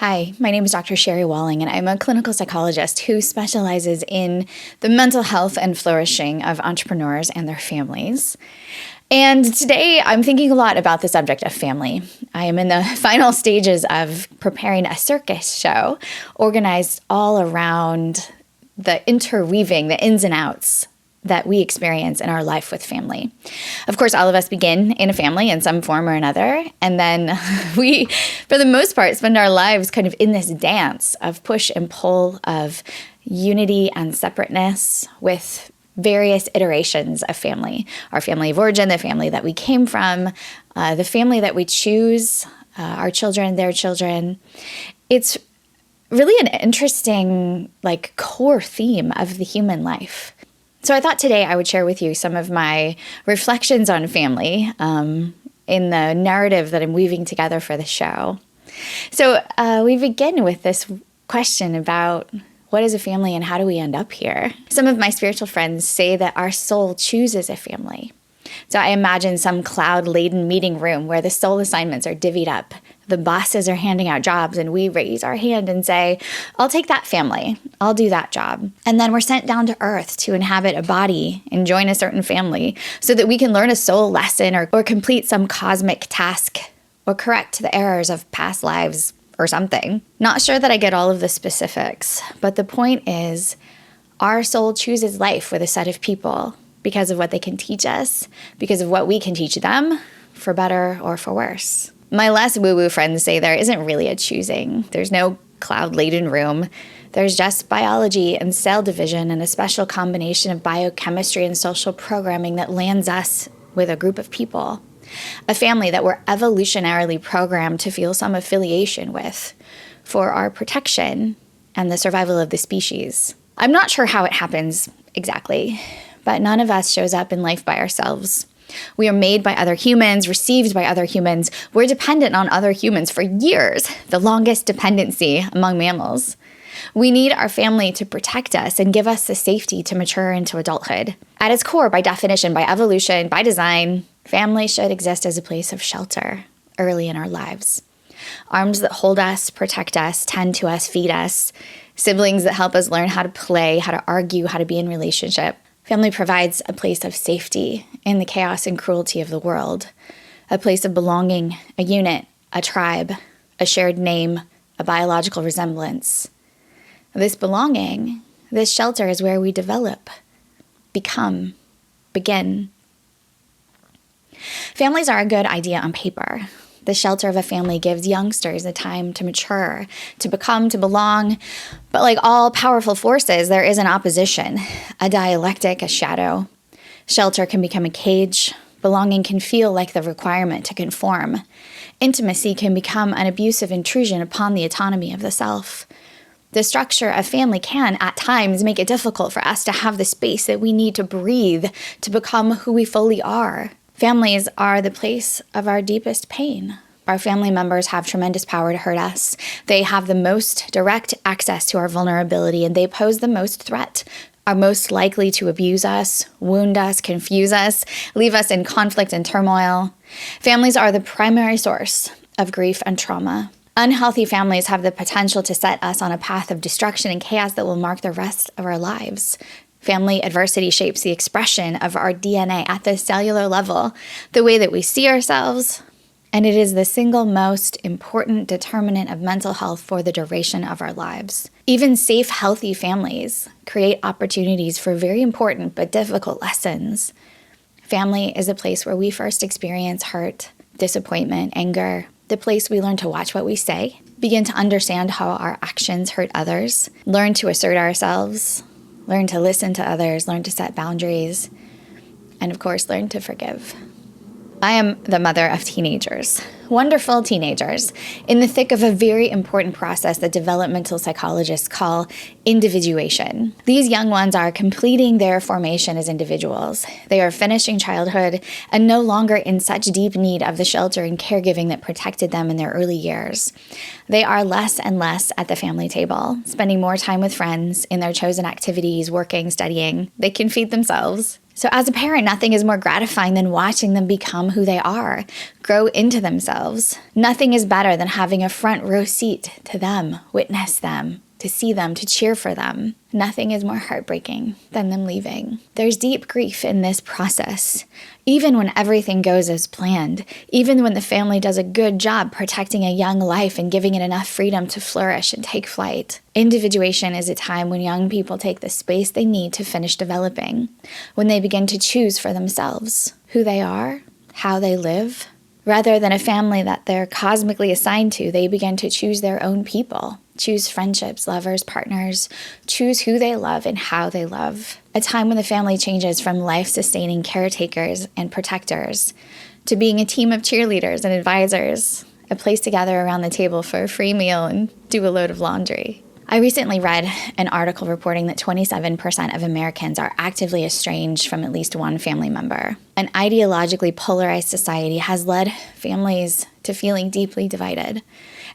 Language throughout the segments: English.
Hi, my name is Dr. Sherry Walling, and I'm a clinical psychologist who specializes in the mental health and flourishing of entrepreneurs and their families. And today I'm thinking a lot about the subject of family. I am in the final stages of preparing a circus show organized all around the interweaving, the ins and outs that we experience in our life with family. Of course, all of us begin in a family in some form or another, and then we, for the most part, spend our lives kind of in this dance of push and pull, of unity and separateness with various iterations of family. Our family of origin, the family that we came from, the family that we choose, our children, their children. It's really an interesting, core theme of the human life. So I thought today I would share with you some of my reflections on family in the narrative that I'm weaving together for the show. So we begin with this question about what is a family and how do we end up here? Some of my spiritual friends say that our soul chooses a family. So I imagine some cloud-laden meeting room where the soul assignments are divvied up. The bosses are handing out jobs and we raise our hand and say, I'll take that family. I'll do that job. And then we're sent down to earth to inhabit a body and join a certain family so that we can learn a soul lesson or complete some cosmic task or correct the errors of past lives or something. Not sure that I get all of the specifics, but the point is our soul chooses life with a set of people because of what they can teach us, because of what we can teach them, for better or for worse. My less woo-woo friends say there isn't really a choosing. There's no cloud-laden room. There's just biology and cell division and a special combination of biochemistry and social programming that lands us with a group of people. A family that we're evolutionarily programmed to feel some affiliation with for our protection and the survival of the species. I'm not sure how it happens exactly, but none of us shows up in life by ourselves. We are made by other humans, received by other humans. We're dependent on other humans for years, the longest dependency among mammals. We need our family to protect us and give us the safety to mature into adulthood. At its core, by definition, by evolution, by design, family should exist as a place of shelter early in our lives. Arms that hold us, protect us, tend to us, feed us. Siblings that help us learn how to play, how to argue, how to be in relationship. Family provides a place of safety in the chaos and cruelty of the world, a place of belonging, a unit, a tribe, a shared name, a biological resemblance. This belonging, this shelter is where we develop, become, begin. Families are a good idea on paper. The shelter of a family gives youngsters the time to mature, to become, to belong. But like all powerful forces, there is an opposition, a dialectic, a shadow. Shelter can become a cage. Belonging can feel like the requirement to conform. Intimacy can become an abusive intrusion upon the autonomy of the self. The structure of family can, at times, make it difficult for us to have the space that we need to breathe, to become who we fully are. Families are the place of our deepest pain. Our family members have tremendous power to hurt us. They have the most direct access to our vulnerability, and they pose the most threat, are most likely to abuse us, wound us, confuse us, leave us in conflict and turmoil. Families are the primary source of grief and trauma. Unhealthy families have the potential to set us on a path of destruction and chaos that will mark the rest of our lives. Family adversity shapes the expression of our DNA at the cellular level, the way that we see ourselves, and it is the single most important determinant of mental health for the duration of our lives. Even safe, healthy families create opportunities for very important but difficult lessons. Family is a place where we first experience hurt, disappointment, anger, the place we learn to watch what we say, begin to understand how our actions hurt others, learn to assert ourselves, learn to listen to others, learn to set boundaries, and of course, learn to forgive. I am the mother of teenagers, wonderful teenagers, in the thick of a very important process that developmental psychologists call individuation. These young ones are completing their formation as individuals. They are finishing childhood and no longer in such deep need of the shelter and caregiving that protected them in their early years. They are less and less at the family table, spending more time with friends in their chosen activities, working, studying. They can feed themselves. So as a parent, nothing is more gratifying than watching them become who they are, grow into themselves. Nothing is better than having a front row seat to them, witness them, to see them, to cheer for them. Nothing is more heartbreaking than them leaving. There's deep grief in this process. Even when everything goes as planned, even when the family does a good job protecting a young life and giving it enough freedom to flourish and take flight. Individuation is a time when young people take the space they need to finish developing, when they begin to choose for themselves who they are, how they live. Rather than a family that they're cosmically assigned to, they begin to choose their own people, choose friendships, lovers, partners, choose who they love and how they love. A time when the family changes from life-sustaining caretakers and protectors to being a team of cheerleaders and advisors, a place to gather around the table for a free meal and do a load of laundry. I recently read an article reporting that 27% of Americans are actively estranged from at least one family member. An ideologically polarized society has led families to feeling deeply divided.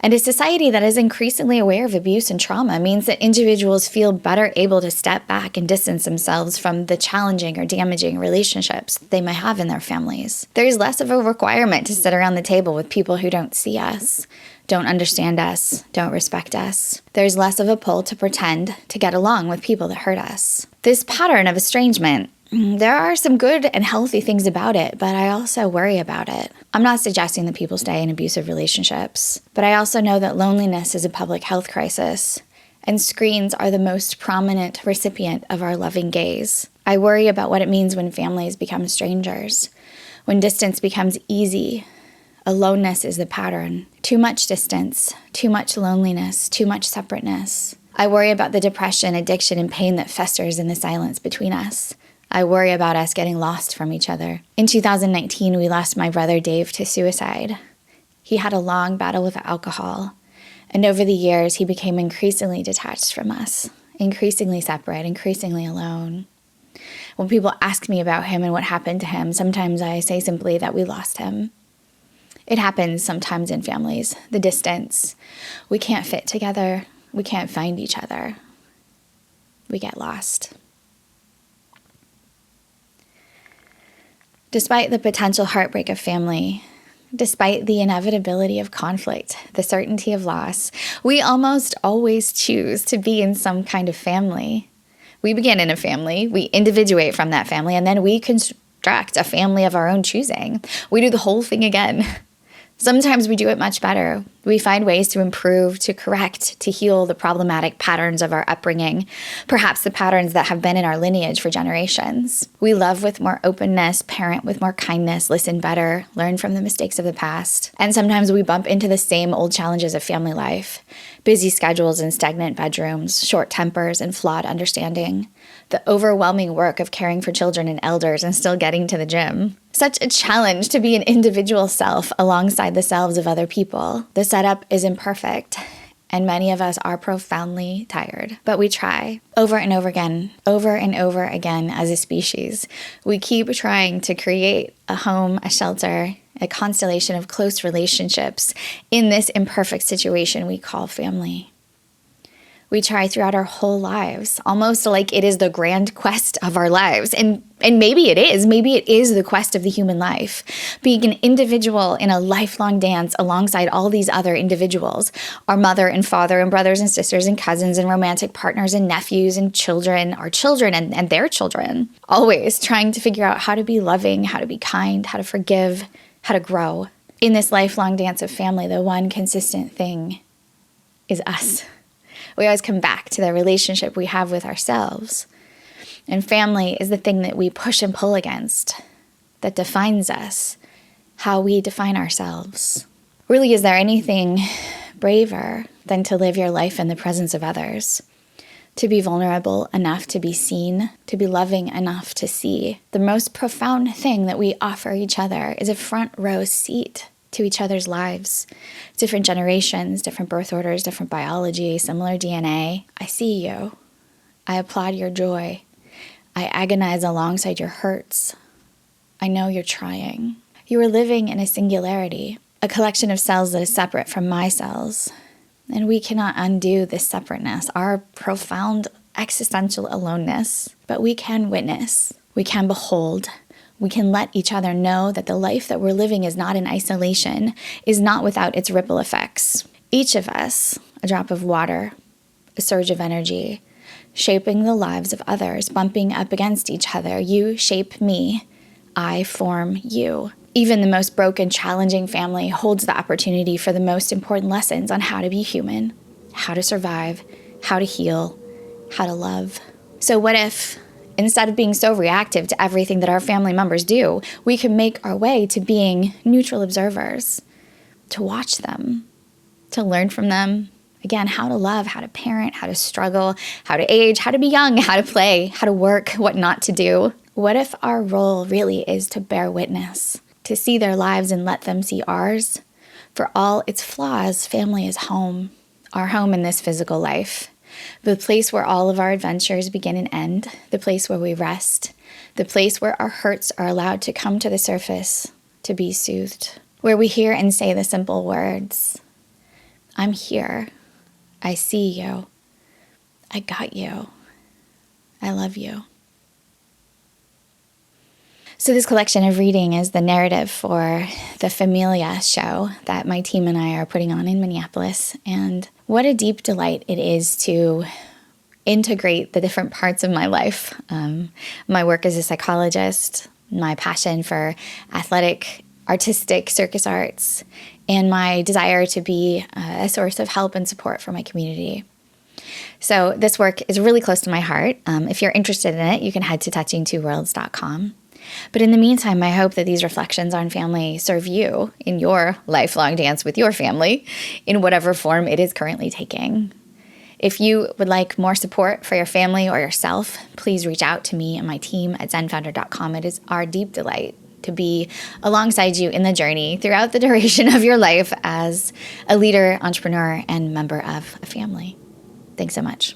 And a society that is increasingly aware of abuse and trauma means that individuals feel better able to step back and distance themselves from the challenging or damaging relationships they might have in their families. There's less of a requirement to sit around the table with people who don't see us, don't understand us, don't respect us. There's less of a pull to pretend to get along with people that hurt us. This pattern of estrangement, there are some good and healthy things about it, but I also worry about it. I'm not suggesting that people stay in abusive relationships, but I also know that loneliness is a public health crisis, and screens are the most prominent recipient of our loving gaze. I worry about what it means when families become strangers, when distance becomes easy. Aloneness is the pattern. Too much distance, too much loneliness, too much separateness. I worry about the depression, addiction, and pain that festers in the silence between us. I worry about us getting lost from each other. In 2019, we lost my brother Dave to suicide. He had a long battle with alcohol, and over the years, he became increasingly detached from us, increasingly separate, increasingly alone. When people ask me about him and what happened to him, sometimes I say simply that we lost him. It happens sometimes in families, the distance. We can't fit together. We can't find each other. We get lost. Despite the potential heartbreak of family, despite the inevitability of conflict, the certainty of loss, we almost always choose to be in some kind of family. We begin in a family, we individuate from that family, and then we construct a family of our own choosing. We do the whole thing again. Sometimes we do it much better. We find ways to improve, to correct, to heal the problematic patterns of our upbringing, perhaps the patterns that have been in our lineage for generations. We love with more openness, parent with more kindness, listen better, learn from the mistakes of the past. And sometimes we bump into the same old challenges of family life: busy schedules and stagnant bedrooms, short tempers and flawed understanding, the overwhelming work of caring for children and elders and still getting to the gym. Such a challenge to be an individual self alongside the selves of other people. The setup is imperfect, and many of us are profoundly tired. But we try over and over again as a species. We keep trying to create a home, a shelter, a constellation of close relationships in this imperfect situation we call family. We try throughout our whole lives, almost like it is the grand quest of our lives. And maybe it is. Maybe it is the quest of the human life. Being an individual in a lifelong dance alongside all these other individuals, our mother and father and brothers and sisters and cousins and romantic partners and nephews and children, our children and their children. Always trying to figure out how to be loving, how to be kind, how to forgive, how to grow. In this lifelong dance of family, the one consistent thing is us. We always come back to the relationship we have with ourselves. And family is the thing that we push and pull against, that defines us, how we define ourselves. Really, is there anything braver than to live your life in the presence of others? To be vulnerable enough to be seen, to be loving enough to see. The most profound thing that we offer each other is a front row seat to each other's lives. Different generations, different birth orders, different biology, similar DNA. I see you. I applaud your joy. I agonize alongside your hurts. I know you're trying. You are living in a singularity, a collection of cells that is separate from my cells. And we cannot undo this separateness, our profound existential aloneness, but we can witness. We can behold. We can let each other know that the life that we're living is not in isolation, is not without its ripple effects. Each of us, a drop of water, a surge of energy, shaping the lives of others, bumping up against each other. You shape me, I form you. Even the most broken, challenging family holds the opportunity for the most important lessons on how to be human, how to survive, how to heal, how to love. So what if, instead of being so reactive to everything that our family members do, we can make our way to being neutral observers, to watch them, to learn from them. Again, how to love, how to parent, how to struggle, how to age, how to be young, how to play, how to work, what not to do. What if our role really is to bear witness, to see their lives and let them see ours? For all its flaws, family is home, our home in this physical life, the place where all of our adventures begin and end, the place where we rest, the place where our hurts are allowed to come to the surface, to be soothed, where we hear and say the simple words, I'm here. I see you. I got you. I love you. So this collection of reading is the narrative for the Familia show that my team and I are putting on in Minneapolis. And what a deep delight it is to integrate the different parts of my life. My work as a psychologist, my passion for athletic, artistic, circus arts, and my desire to be a source of help and support for my community. So this work is really close to my heart. If you're interested in it, you can head to touchingtwoworlds.com. But in the meantime, I hope that these reflections on family serve you in your lifelong dance with your family in whatever form it is currently taking. If you would like more support for your family or yourself, please reach out to me and my team at ZenFounder.com. It is our deep delight to be alongside you in the journey throughout the duration of your life as a leader, entrepreneur, and member of a family. Thanks so much.